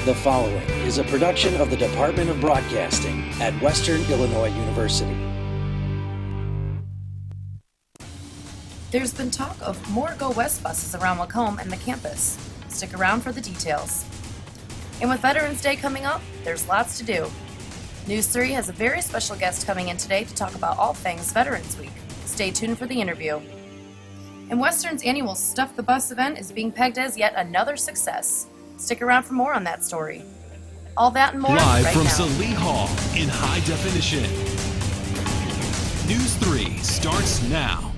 The following is a production of the Department of Broadcasting at Western Illinois University. There's been talk of more Go West buses around Macomb and the campus. Stick around for the details. And with Veterans Day coming up, there's lots to do. NEWS3 has a very special guest coming in today to talk about all things Veterans Week. Stay tuned for the interview. And Western's annual Stuff the Bus event is being pegged as yet another success. Stick around for more on that story. All that and more Live right from now. Salee Hall in high definition. News 3 starts now.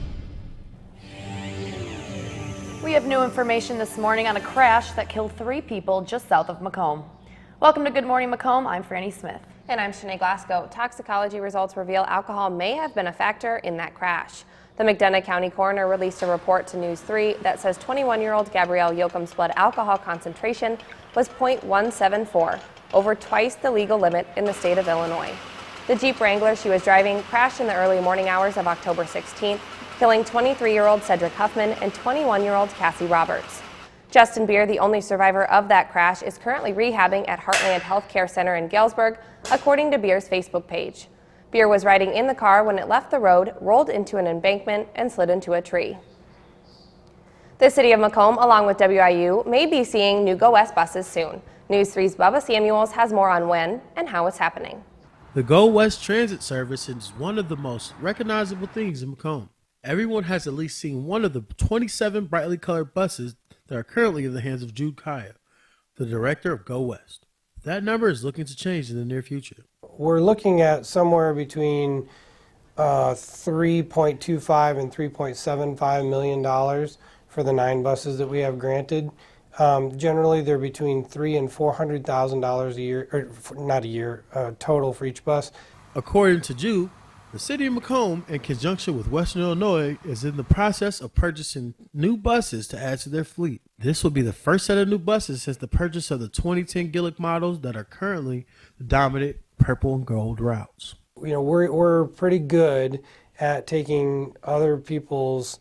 We have new information this morning on a crash that killed 3 people just south of Macomb. Welcome to Good Morning Macomb. I'm Franny Smith. And I'm Shanae Glasgow. Toxicology results reveal alcohol may have been a factor in that crash. The McDonough County coroner released a report to News 3 that says 21-year-old Gabrielle Yoakum's blood alcohol concentration was .174, over twice the legal limit in the state of Illinois. The Jeep Wrangler she was driving crashed in the early morning hours of October 16th, killing 23-year-old Cedric Huffman and 21-year-old Cassie Roberts. Justin Beer, the only survivor of that crash, is currently rehabbing at Heartland Healthcare Center in Galesburg, according to Beer's Facebook page. Beer was riding in the car when it left the road, rolled into an embankment, and slid into a tree. The city of Macomb, along with WIU, may be seeing new Go West buses soon. News 3's Bubba Samuels has more on when and how it's happening. The Go West transit service is one of the most recognizable things in Macomb. Everyone has at least seen one of the 27 brightly colored buses that are currently in the hands of Jude Kaya, the director of Go West. That number is looking to change in the near future. We're looking at somewhere between $3.25 and $3.75 million for the 9 buses that we have granted. Generally, they're between $300,000 and $400,000 a year, or not a year, total for each bus. According to Jude, the city of Macomb, in conjunction with Western Illinois, is in the process of purchasing new buses to add to their fleet. This will be the first set of new buses since the purchase of the 2010 Gillick models that are currently the dominant purple and gold routes. You know, we're pretty good at taking other people's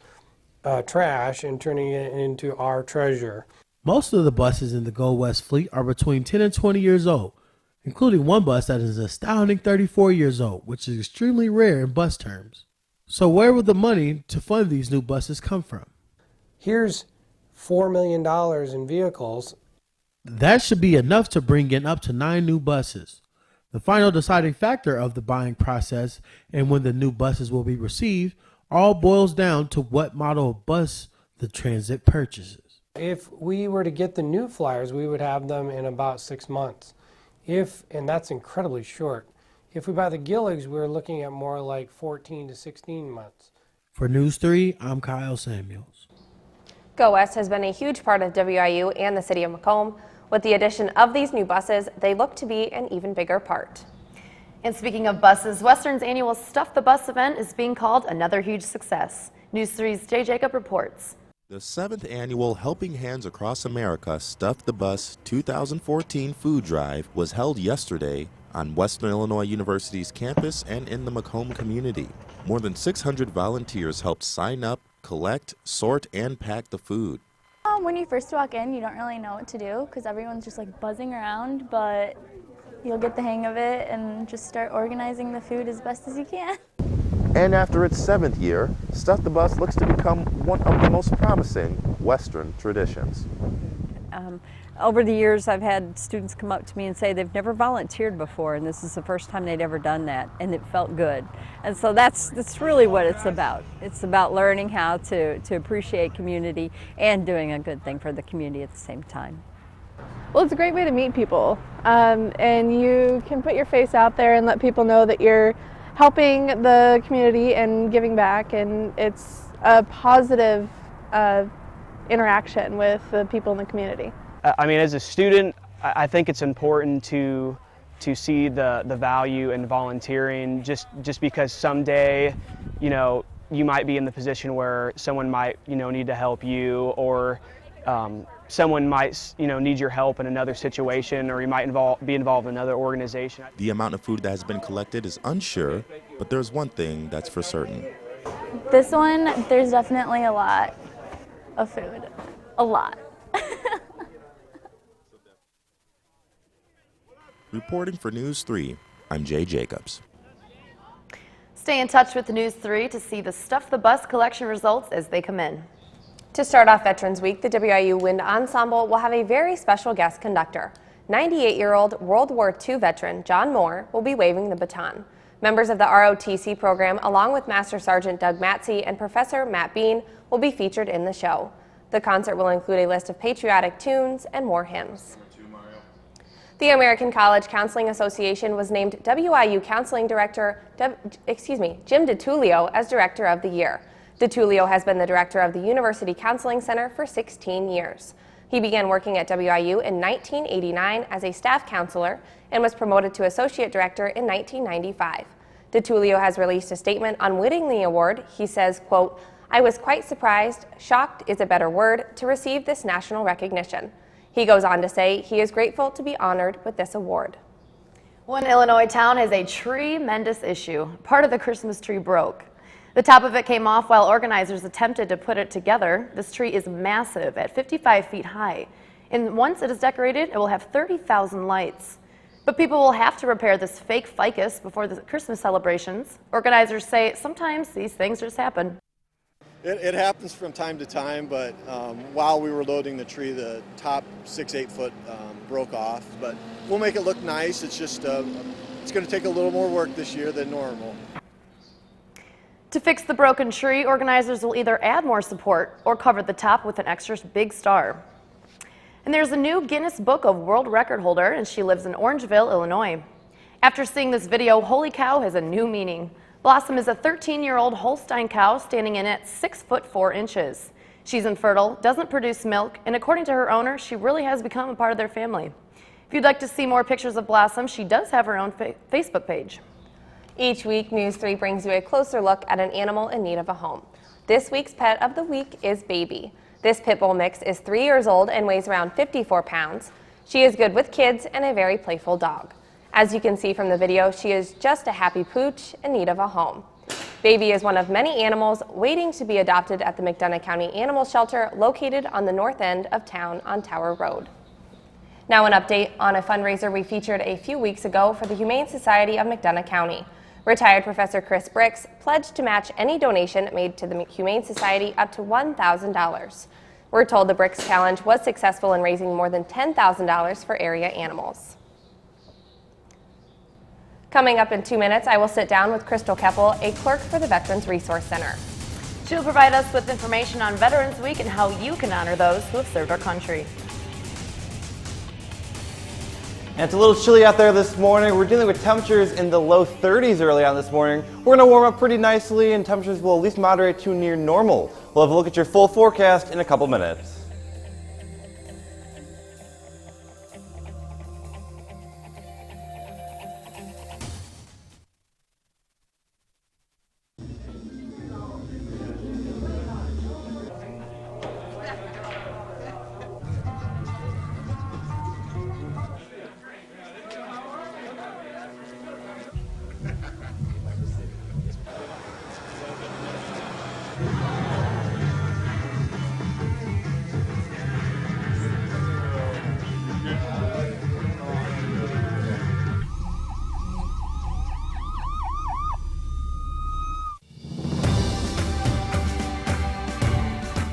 trash and turning it into our treasure. Most of the buses in the Go West fleet are between 10 and 20 years old, including one bus that is an astounding 34 years old, which is extremely rare in bus terms. So where will the money to fund these new buses come from? Here's $4 million in vehicles. That should be enough to bring in up to 9 new buses. The final deciding factor of the buying process and when the new buses will be received all boils down to what model of bus the transit purchases. If we were to get the new Flyers, we would have them in about 6 months. And that's incredibly short. If we buy the Gilligs, we're looking at more like 14 to 16 months. For News 3, I'm Kyle Samuels. Go West has been a huge part of WIU and the city of Macomb. With the addition of these new buses, they look to be an even bigger part. And speaking of buses, Western's annual Stuff the Bus event is being called another huge success. News 3's Jay Jacob reports. The 7th annual Helping Hands Across America Stuff the Bus 2014 food drive was held yesterday on Western Illinois University's campus and in the Macomb community. More than 600 volunteers helped sign up, collect, sort, and pack the food. When you first walk in, you don't really know what to do because everyone's just like buzzing around, but you'll get the hang of it and just start organizing the food as best as you can. And after its 7th year, Stuff the Bus looks to become one of the most promising Western traditions. Over the years, I've had students come up to me and say they've never volunteered before, and this is the first time they'd ever done that, and it felt good. And so that's really what it's about. It's about learning how to appreciate community and doing a good thing for the community at the same time. Well, it's a great way to meet people, and you can put your face out there and let people know that you're helping the community and giving back, and it's a positive interaction with the people in the community. I mean, as a student, I think it's important to see the value in volunteering, just because someday, you know, you might be in the position where someone might, you know, need to help you, or someone might, you know, need your help in another situation, or you might be involved in another organization. The amount of food that has been collected is unsure, but there's one thing that's for certain. This one, there's definitely a lot of food. A lot. Reporting for News 3, I'm Jay Jacobs. Stay in touch with the News 3 to see the Stuff the Bus collection results as they come in. To start off Veterans Week, the WIU Wind Ensemble will have a very special guest conductor. 98-year-old World War II veteran John Moore will be waving the baton. Members of the ROTC program, along with Master Sergeant Doug Matsey and Professor Matt Bean, will be featured in the show. The concert will include a list of patriotic tunes and more hymns. The American College Counseling Association was named WIU Counseling Director, Jim DiTullio, as Director of the Year. DiTullio has been the director of the University Counseling Center for 16 years. He began working at WIU in 1989 as a staff counselor and was promoted to associate director in 1995. DiTullio has released a statement on winning the award. He says, quote, "I was quite surprised, shocked is a better word, to receive this national recognition." He goes on to say he is grateful to be honored with this award. One Illinois town has a tremendous issue. Part of the Christmas tree broke. The top of it came off while organizers attempted to put it together. This tree is massive at 55 feet high. And once it is decorated, it will have 30,000 lights. But people will have to repair this fake ficus before the Christmas celebrations. Organizers say sometimes these things just happen. It happens from time to time, but while we were loading the tree, the top 6-8 foot broke off. But we'll make it look nice. It's just it's going to take a little more work this year than normal. To fix the broken tree, organizers will either add more support or cover the top with an extra big star. And there's a new Guinness Book of World Record holder, and she lives in Orangeville, Illinois. After seeing this video, holy cow has a new meaning. Blossom is a 13-year-old Holstein cow standing in at 6 foot 4 inches. She's infertile, doesn't produce milk, and according to her owner, she really has become a part of their family. If you'd like to see more pictures of Blossom, she does have her own Facebook page. Each week, News 3 brings you a closer look at an animal in need of a home. This week's pet of the week is Baby. This pit bull mix is 3 years old and weighs around 54 pounds. She is good with kids and a very playful dog. As you can see from the video, she is just a happy pooch in need of a home. Baby is one of many animals waiting to be adopted at the McDonough County Animal Shelter located on the north end of town on Tower Road. Now an update on a fundraiser we featured a few weeks ago for the Humane Society of McDonough County. Retired Professor Chris Bricks pledged to match any donation made to the Humane Society up to $1,000. We're told the Bricks Challenge was successful in raising more than $10,000 for area animals. Coming up in 2 minutes, I will sit down with Crystal Keppel, a clerk for the Veterans Resource Center. She'll provide us with information on Veterans Week and how you can honor those who have served our country. And it's a little chilly out there this morning. We're dealing with temperatures in the low 30s early on this morning. We're going to warm up pretty nicely and temperatures will at least moderate to near normal. We'll have a look at your full forecast in a couple minutes.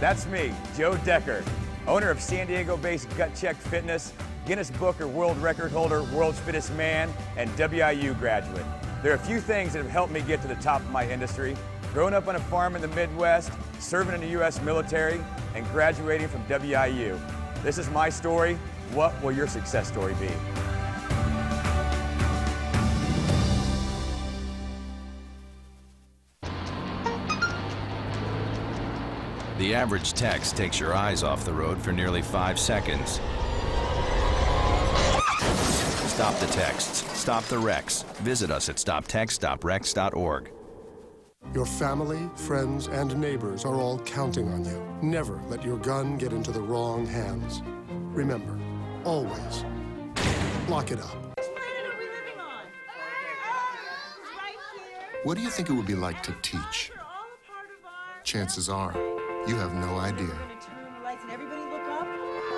That's me, Joe Decker, owner of San Diego-based Gut Check Fitness, Guinness Book or World Record holder, World's Fittest Man, and WIU graduate. There are a few things that have helped me get to the top of my industry. Growing up on a farm in the Midwest, serving in the U.S. military, and graduating from WIU. This is my story. What will your success story be? The average text takes your eyes off the road for nearly 5 seconds. Stop the texts. Stop the wrecks. Visit us at stoptextstoprex.org. Your family, friends, and neighbors are all counting on you. Never let your gun get into the wrong hands. Remember, always lock it up. What do you think it would be like to teach? Chances are, you have no idea.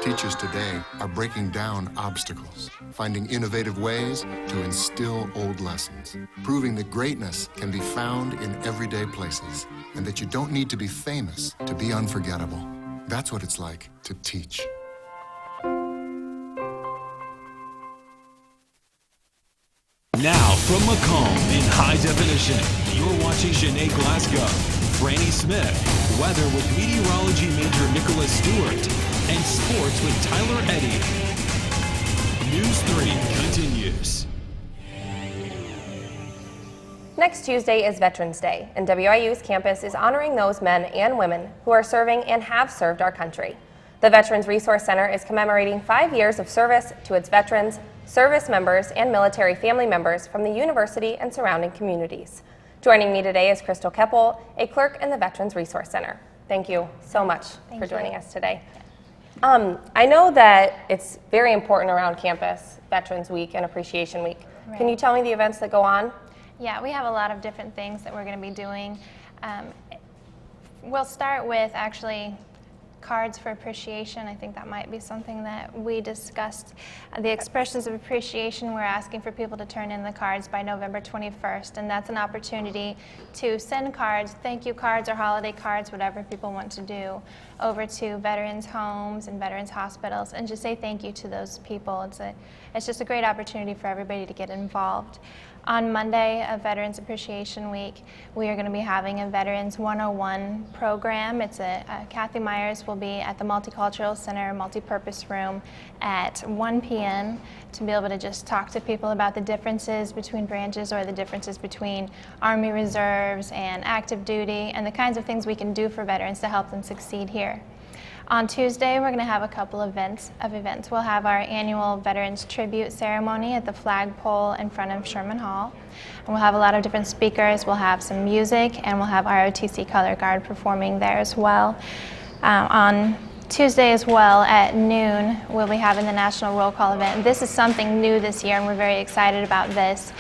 Teachers today are breaking down obstacles, finding innovative ways to instill old lessons, proving that greatness can be found in everyday places, and that you don't need to be famous to be unforgettable. That's what it's like to teach. Now from Macomb in high definition, you're watching Janae Glasgow, Franny Smith, weather with meteorology major Nicholas Stewart, and sports with Tyler Eddy. News 3 continues. Next Tuesday is Veterans Day, and WIU's campus is honoring those men and women who are serving and have served our country. The Veterans Resource Center is commemorating 5 years of service to its veterans, service members, and military family members from the university and surrounding communities. Joining me today is Crystal Keppel, a clerk in the Veterans Resource Center. Thank you so much for joining us today. I know that it's very important around campus, Veterans Week and Appreciation Week. Right. Can you tell me the events that go on? Yeah, we have a lot of different things that we're going to be doing. We'll start with actually cards for appreciation. I think that might be something that we discussed. The expressions of appreciation, we're asking for people to turn in the cards by November 21st, and that's an opportunity to send cards, thank you cards or holiday cards, whatever people want to do, over to veterans' homes and veterans' hospitals, and just say thank you to those people. It's just a great opportunity for everybody to get involved. On Monday of Veterans Appreciation Week, we are going to be having a Veterans 101 program. Kathy Myers will be at the Multicultural Center Multipurpose Room at 1 p.m. to be able to just talk to people about the differences between branches or the differences between Army Reserves and active duty and the kinds of things we can do for veterans to help them succeed here. On Tuesday, we're going to have a couple of events. We'll have our annual Veterans Tribute Ceremony at the flagpole in front of Sherman Hall. And we'll have a lot of different speakers. We'll have some music, and we'll have ROTC Color Guard performing there as well. On Tuesday as well at noon, we'll be having the National Roll Call event. This is something new this year, and we're very excited about this.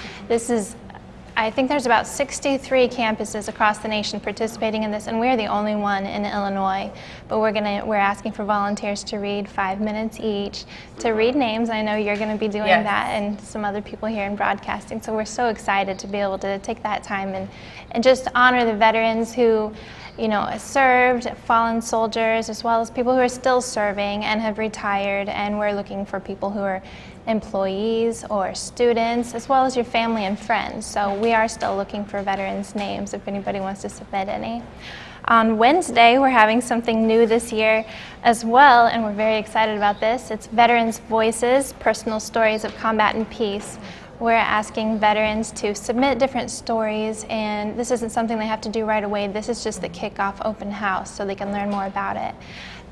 I think there's about 63 campuses across the nation participating in this, and we're the only one in Illinois. But we're asking for volunteers to read 5 minutes each, to read names. I know you're going to be doing that, and some other people here in broadcasting. So we're so excited to be able to take that time and just honor the veterans who, served, fallen soldiers, as well as people who are still serving and have retired. And we're looking for people who are employees or students, as well as your family and friends. So we are still looking for veterans' names if anybody wants to submit any. On Wednesday, we're having something new this year as well, and we're very excited about this. It's Veterans Voices, Personal Stories of Combat and Peace. We're asking veterans to submit different stories, and this isn't something they have to do right away. This is just the kickoff open house so they can learn more about it.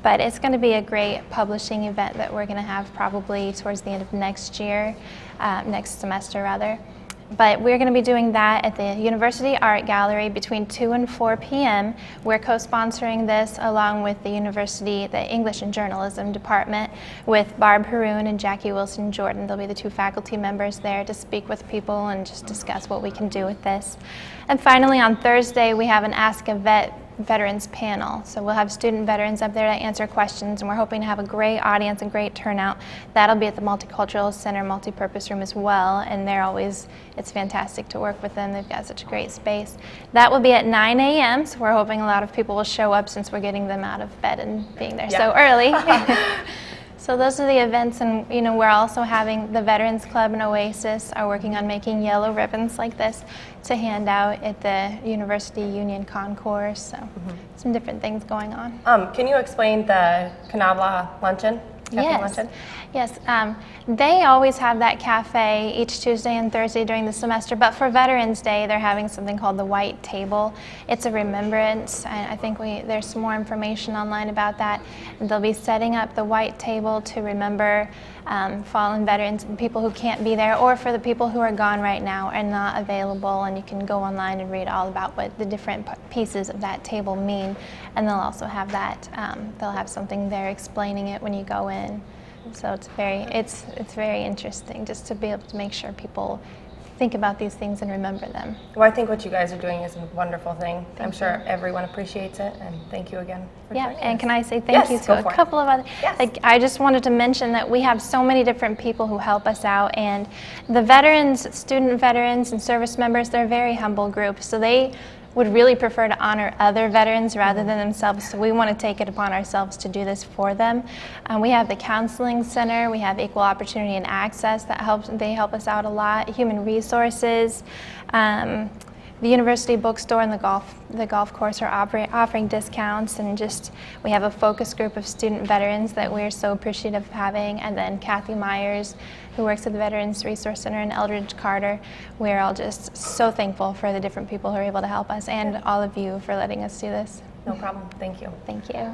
But it's going to be a great publishing event that we're going to have probably towards the end of next year, next semester rather. But we're going to be doing that at the University Art Gallery between 2 and 4 p.m. We're co-sponsoring this along with the university, the English and Journalism Department, with Barb Haroon and Jackie Wilson-Jordan. They'll be the two faculty members there to speak with people and just discuss what we can do with this. And finally, on Thursday, we have an Ask a Vet veterans panel. So we'll have student veterans up there to answer questions, and we're hoping to have a great audience and great turnout. That'll be at the Multicultural Center Multipurpose Room as well, and it's fantastic to work with them. They've got such a great space. That will be at 9 a.m., so we're hoping a lot of people will show up since we're getting them out of bed and being there so early. So those are the events, and we're also having the Veterans Club and Oasis are working on making yellow ribbons like this to hand out at the University Union Concourse. So some different things going on. Can you explain the Canabla luncheon? Yes. They always have that cafe each Tuesday and Thursday during the semester, but for Veterans Day, they're having something called the White Table. It's a remembrance, and I think there's some more information online about that. They'll be setting up the White Table to remember fallen veterans and people who can't be there, or for the people who are gone right now and not available, and you can go online and read all about what the different pieces of that table mean. And they'll also have that, they'll have something there explaining it when you go in. So it's very interesting just to be able to make sure people think about these things and remember them. Well, I think what you guys are doing is a wonderful thing. I'm sure everyone appreciates it, and thank you again for joining And us. can I say thank you to a couple of other, like I just wanted to mention that we have so many different people who help us out, and the veterans, student veterans and service members, they're a very humble group, so they would really prefer to honor other veterans rather than themselves, so we want to take it upon ourselves to do this for them. We have the counseling center, we have equal opportunity and access that they help us out a lot, human resources, the university bookstore and the golf course are offering discounts, and just we have a focus group of student veterans that we're so appreciative of having, and then Kathy Myers, who works at the Veterans Resource Center in Eldridge Carter. We're all just so thankful for the different people who are able to help us, and all of you for letting us do this. No problem. Thank you. Thank you.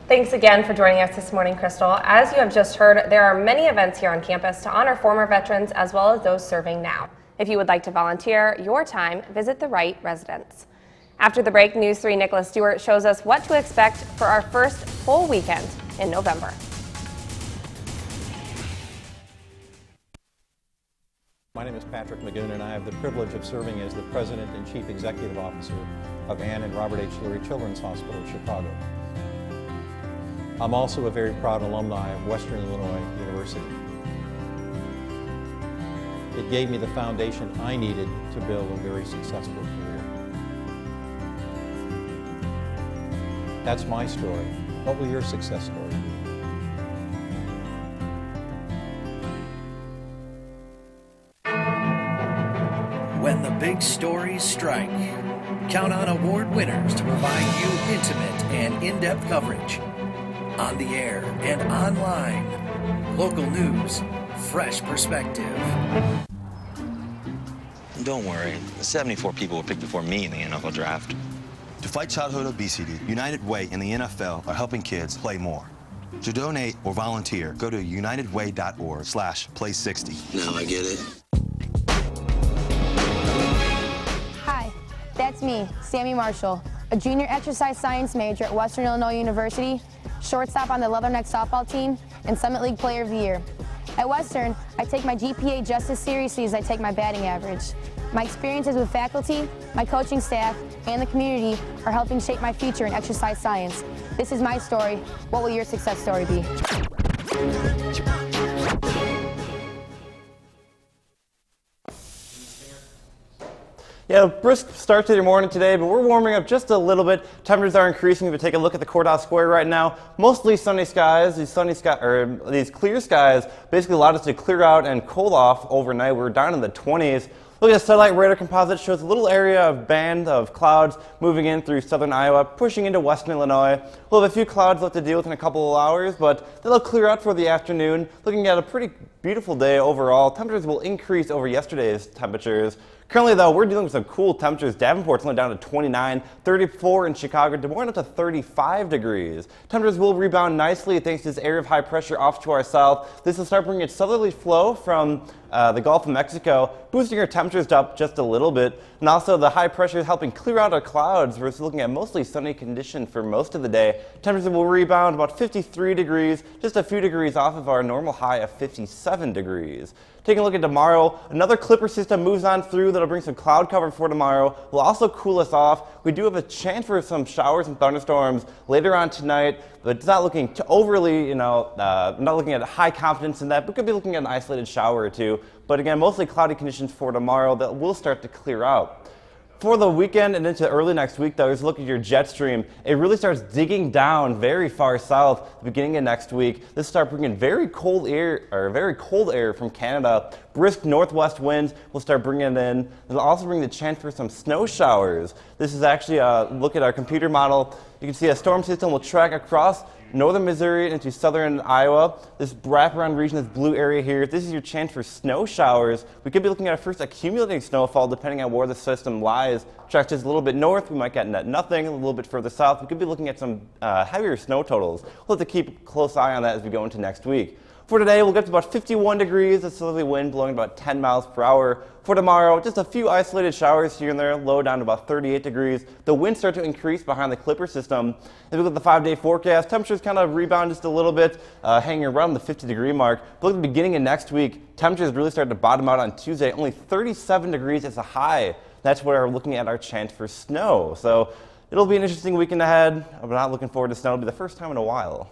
Thanks again for joining us this morning, Crystal. As you have just heard, there are many events here on campus to honor former veterans as well as those serving now. If you would like to volunteer your time, visit the right residence. After the break, News 3 Nicholas Stewart shows us what to expect for our first full weekend in November. My name is Patrick Magoon, and I have the privilege of serving as the President and Chief Executive Officer of Ann and Robert H. Lurie Children's Hospital of Chicago. I'm also a very proud alumni of Western Illinois University. It gave me the foundation I needed to build a very successful career. That's my story. What will your success story be? When the big stories strike, count on award winners to provide you intimate and in-depth coverage. On the air and online. Local news, fresh perspective. Don't worry, 74 people were picked before me in the NFL draft. To fight childhood obesity, United Way and the NFL are helping kids play more. To donate or volunteer, go to unitedway.org/play60. Now I get it. Hi, that's me, Sammy Marshall, a junior exercise science major at Western Illinois University, shortstop on the Leatherneck softball team, and Summit League Player of the Year. At Western, I take my GPA just as seriously as I take my batting average. My experiences with faculty, my coaching staff, and the community are helping shape my future in exercise science. This is my story. What will your success story be? Yeah, a brisk start to your morning today, but we're warming up just a little bit. Temperatures are increasing. If you take a look at the courthouse square right now, mostly sunny skies. These clear skies basically allowed us to clear out and cool off overnight. We're down in the 20s. Look at the satellite radar composite, shows a little area of band of clouds moving in through southern Iowa, pushing into western Illinois. We'll have a few clouds left to deal with in a couple of hours, but they'll clear out for the afternoon. Looking at a pretty beautiful day overall. Temperatures will increase over yesterday's temperatures. Currently, though, we're dealing with some cool temperatures. Davenport's only down to 29, 34 in Chicago, Des Moines up to 35 degrees. Temperatures will rebound nicely thanks to this area of high pressure off to our south. This will start bringing its southerly flow from the Gulf of Mexico, boosting our temperatures up just a little bit. And also, the high pressure is helping clear out our clouds. We're looking at mostly sunny conditions for most of the day. Temperatures will rebound about 53 degrees, just a few degrees off of our normal high of 57 degrees. Taking a look at tomorrow, another clipper system moves on through that'll bring some cloud cover for tomorrow. Will also cool us off. We do have a chance for some showers and thunderstorms later on tonight, but it's not looking overly, not looking at high confidence in that. We could be looking at an isolated shower or two. But again, mostly cloudy conditions for tomorrow that will start to clear out. For the weekend and into early next week, though, as you look at your jet stream, it really starts digging down very far south at the beginning of next week. This starts bringing very cold air from Canada. Brisk northwest winds will start bringing it in. It'll also bring the chance for some snow showers. This is actually a look at our computer model. You can see a storm system will track across northern Missouri into southern Iowa. This wraparound region, this blue area here, this is your chance for snow showers. We could be looking at our first accumulating snowfall depending on where the system lies. Tracks just a little bit north, we might get nothing. A little bit further south, we could be looking at some heavier snow totals. We'll have to keep a close eye on that as we go into next week. For today, we'll get to about 51 degrees, a southerly wind blowing about 10 miles per hour. For tomorrow, just a few isolated showers here and there, low down to about 38 degrees. The winds start to increase behind the Clipper system. If we look at the 5-day forecast, temperatures kind of rebound just a little bit, hanging around the 50-degree mark. But look at the beginning of next week, temperatures really start to bottom out on Tuesday. Only 37 degrees is a high. That's where we're looking at our chance for snow. So it'll be an interesting weekend ahead. I'm not looking forward to snow. It'll be the first time in a while.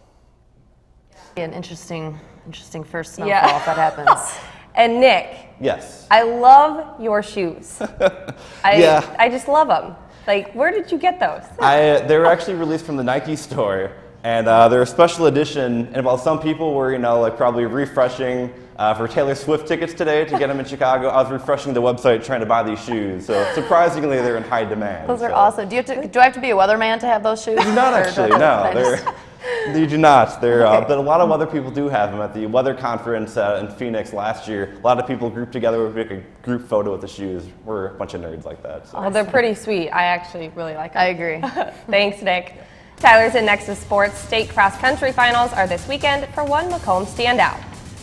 An interesting first snowfall if that happens. And Nick. Yes. I love your shoes. Yeah. I just love them. Like, where did you get those? They were actually released from the Nike store, and they're a special edition. And while some people were, like probably refreshing for Taylor Swift tickets today to get them in Chicago, I was refreshing the website trying to buy these shoes. So surprisingly, they're in high demand. Those are awesome. Do I have to be a weatherman to have those shoes? Not actually, no. You do not. But a lot of other people do have them. At the weather conference in Phoenix last year, a lot of people grouped together to make a group photo with the shoes. We're a bunch of nerds like that. So. Well, they're pretty sweet. I actually really like them. I agree. Thanks, Nick. Tyler's in next to sports. State cross country finals are this weekend for one Macomb standout.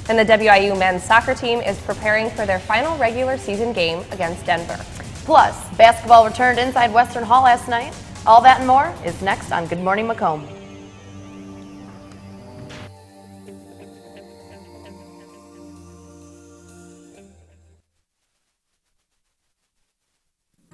And the WIU men's soccer team is preparing for their final regular season game against Denver. Plus, basketball returned inside Western Hall last night. All that and more is next on Good Morning Macomb.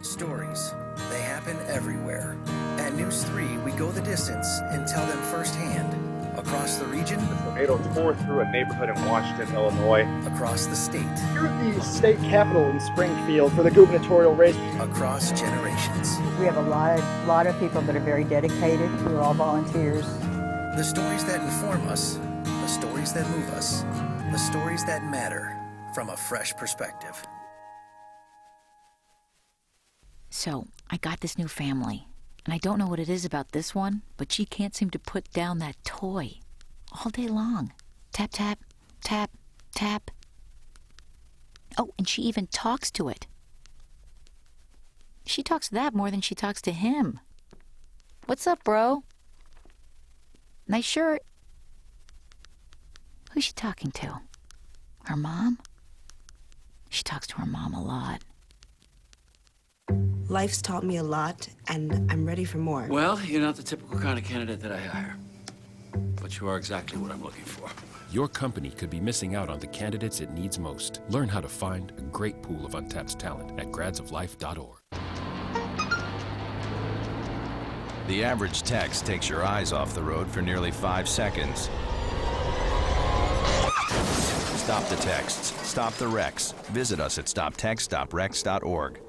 Stories, they happen everywhere. At NEWS3, we go the distance and tell them firsthand. Across the region, the tornado tore through a neighborhood in Washington, Illinois. Across the state. Here at the state capitol in Springfield for the gubernatorial race. Across generations. We have a lot of people that are very dedicated. We're all volunteers. The stories that inform us, the stories that move us, the stories that matter from a fresh perspective. So, I got this new family, and I don't know what it is about this one, but she can't seem to put down that toy all day long. Tap, tap, tap, tap. Oh, and she even talks to it. She talks to that more than she talks to him. What's up, bro? Nice shirt. Who's she talking to? Her mom? She talks to her mom a lot. Life's taught me a lot, and I'm ready for more. Well, you're not the typical kind of candidate that I hire. But you are exactly what I'm looking for. Your company could be missing out on the candidates it needs most. Learn how to find a great pool of untapped talent at gradsoflife.org. The average text takes your eyes off the road for nearly 5 seconds. Stop the texts. Stop the wrecks. Visit us at stoptextstoprex.org.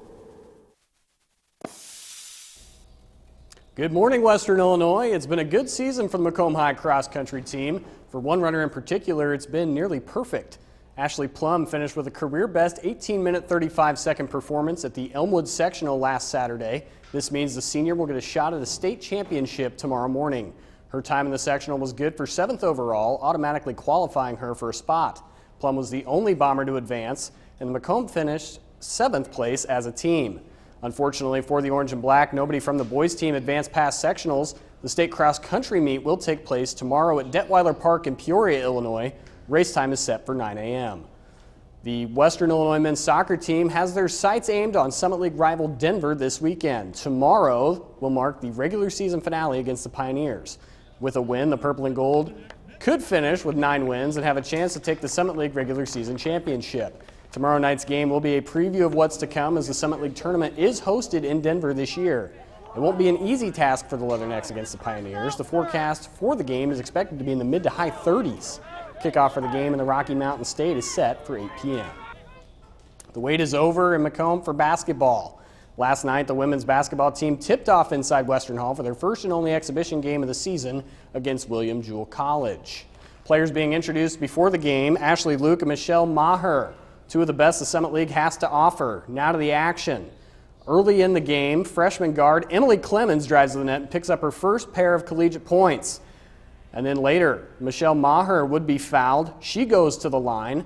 Good morning, Western Illinois. It's been a good season for the Macomb High cross country team. For one runner in particular, it's been nearly perfect. Ashley Plum finished with a career-best 18-minute 35-second performance at the Elmwood Sectional last Saturday. This means the senior will get a shot at a state championship tomorrow morning. Her time in the sectional was good for 7th overall, automatically qualifying her for a spot. Plum was the only bomber to advance, and the Macomb finished 7th place as a team. Unfortunately for the Orange and Black, nobody from the boys team advanced past sectionals. The state cross-country meet will take place tomorrow at Detweiler Park in Peoria, Illinois. Race time is set for 9 a.m. The Western Illinois men's soccer team has their sights aimed on Summit League rival Denver this weekend. Tomorrow will mark the regular season finale against the Pioneers. With a win, the Purple and Gold could finish with 9 wins and have a chance to take the Summit League regular season championship. Tomorrow night's game will be a preview of what's to come as the Summit League tournament is hosted in Denver this year. It won't be an easy task for the Leathernecks against the Pioneers. The forecast for the game is expected to be in the mid to high 30s. Kickoff for the game in the Rocky Mountain State is set for 8 p.m. The wait is over in Macomb for basketball. Last night, the women's basketball team tipped off inside Western Hall for their first and only exhibition game of the season against William Jewell College. Players being introduced before the game, Ashley Luke and Michelle Maher. Two of the best the Summit League has to offer. Now to the action. Early in the game, freshman guard Emily Clemens drives to the net and picks up her first pair of collegiate points. And then later, Michelle Maher would be fouled. She goes to the line,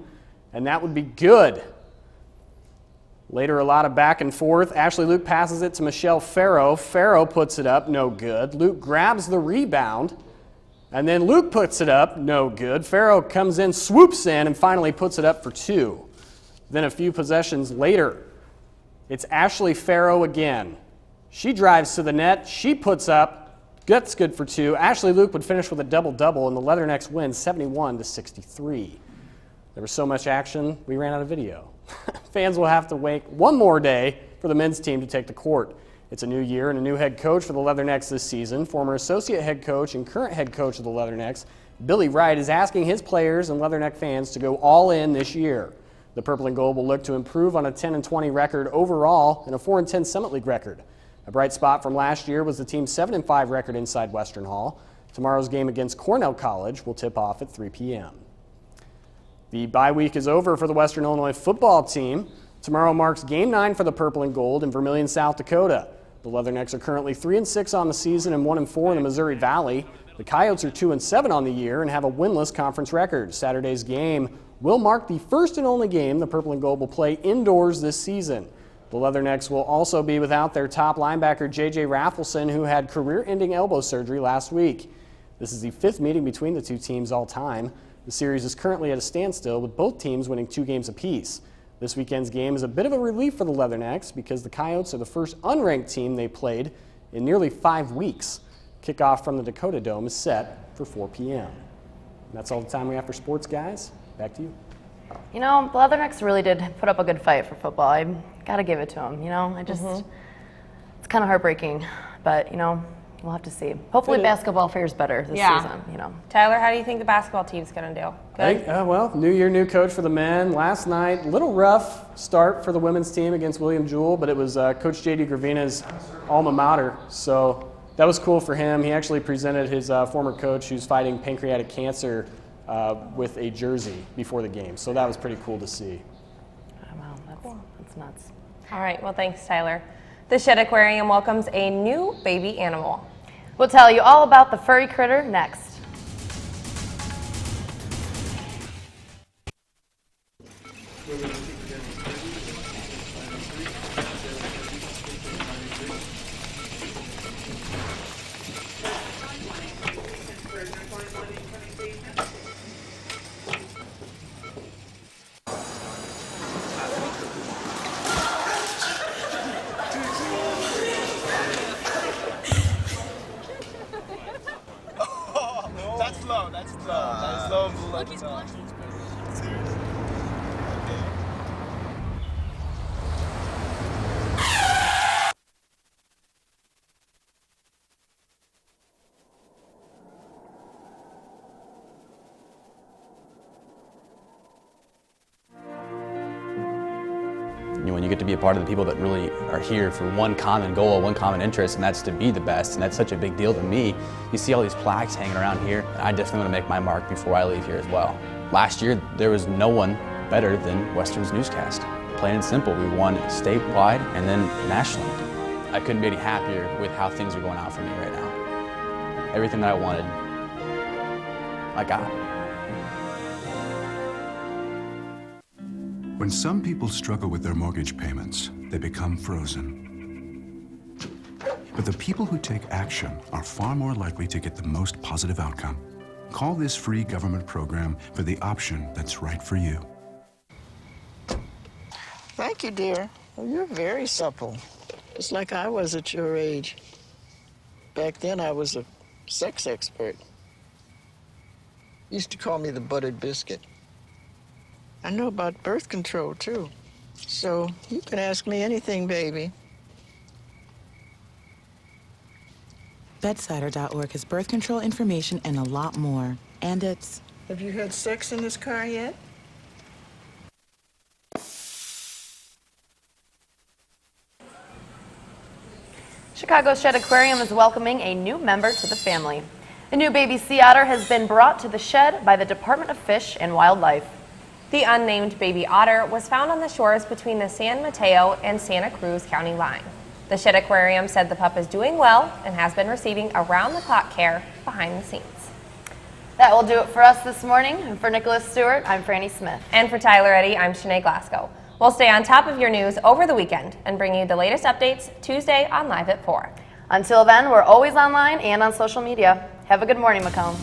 and that would be good. Later, a lot of back and forth. Ashley Luke passes it to Michelle Farrow. Farrow puts it up, no good. Luke grabs the rebound, And then Luke puts it up, no good. Farrow comes in, swoops in, and finally puts it up for 2. Then a few possessions later, it's Ashley Farrow again. She drives to the net, she puts up, that's good for 2. Ashley Luke would finish with a double-double, and the Leathernecks win 71-63. There was so much action, we ran out of video. Fans will have to wait one more day for the men's team to take the court. It's a new year and a new head coach for the Leathernecks this season. Former associate head coach and current head coach of the Leathernecks, Billy Wright, is asking his players and Leatherneck fans to go all in this year. The Purple and Gold will look to improve on a 10-20 record overall and a 4-10 Summit League record. A bright spot from last year was the team's 7-5 record inside Western Hall. Tomorrow's game against Cornell College will tip off at 3 p.m. The bye week is over for the Western Illinois football team. Tomorrow marks Game 9 for the Purple and Gold in Vermillion, South Dakota. The Leathernecks are currently 3-6 on the season and 1-4 in the Missouri Valley. The Coyotes are 2-7 on the year and have a winless conference record. Saturday's game will mark the first and only game the Purple and Gold will play indoors this season. The Leathernecks will also be without their top linebacker J.J. Raffleson, who had career-ending elbow surgery last week. This is the 5th meeting between the two teams all time. The series is currently at a standstill, with both teams winning 2 games apiece. This weekend's game is a bit of a relief for the Leathernecks because the Coyotes are the first unranked team they played in nearly 5 weeks. Kickoff from the Dakota Dome is set for 4 p.m. And that's all the time we have for sports, guys. Back to you. You know, the Leathernecks really did put up a good fight for football. I got to give it to them. You know, it's kind of heartbreaking, but, you know, we'll have to see. Hopefully basketball fares better this season, you know. Tyler, how do you think the basketball team's going to do? Good? Well, new year, new coach for the men. Last night, a little rough start for the women's team against William Jewell, but it was Coach J.D. Gravina's alma mater, so that was cool for him. He actually presented his former coach, who's fighting pancreatic cancer, with a jersey before the game, so that was pretty cool to see. Wow, that's nuts. All right, well, thanks, Tyler. The Shed Aquarium welcomes a new baby animal. We'll tell you all about the furry critter next. When you get to be a part of the people that really are here for one common goal, one common interest, and that's to be the best, and that's such a big deal to me. You see all these plaques hanging around here, and I definitely want to make my mark before I leave here as well. Last year, there was no one better than Western's newscast. Plain and simple, we won statewide and then nationally. I couldn't be any happier with how things are going out for me right now. Everything that I wanted, I got. When some people struggle with their mortgage payments, they become frozen. But the people who take action are far more likely to get the most positive outcome. Call this free government program for the option that's right for you. Thank you, dear. Well, you're very supple, just like I was at your age. Back then, I was a sex expert. Used to call me the buttered biscuit. I know about birth control, too. So you can ask me anything, baby. Bedsider.org has birth control information and a lot more. And it's... Have you had sex in this car yet? Chicago Shed Aquarium is welcoming a new member to the family. A new baby sea otter has been brought to the shed by the Department of Fish and Wildlife. The unnamed baby otter was found on the shores between the San Mateo and Santa Cruz County line. The Shed Aquarium said the pup is doing well and has been receiving around-the-clock care behind the scenes. That will do it for us this morning. And for Nicholas Stewart, I'm Franny Smith. And for Tyler Eddy, I'm Shanae Glasgow. We'll stay on top of your news over the weekend and bring you the latest updates Tuesday on Live at 4. Until then, we're always online and on social media. Have a good morning, Macomb.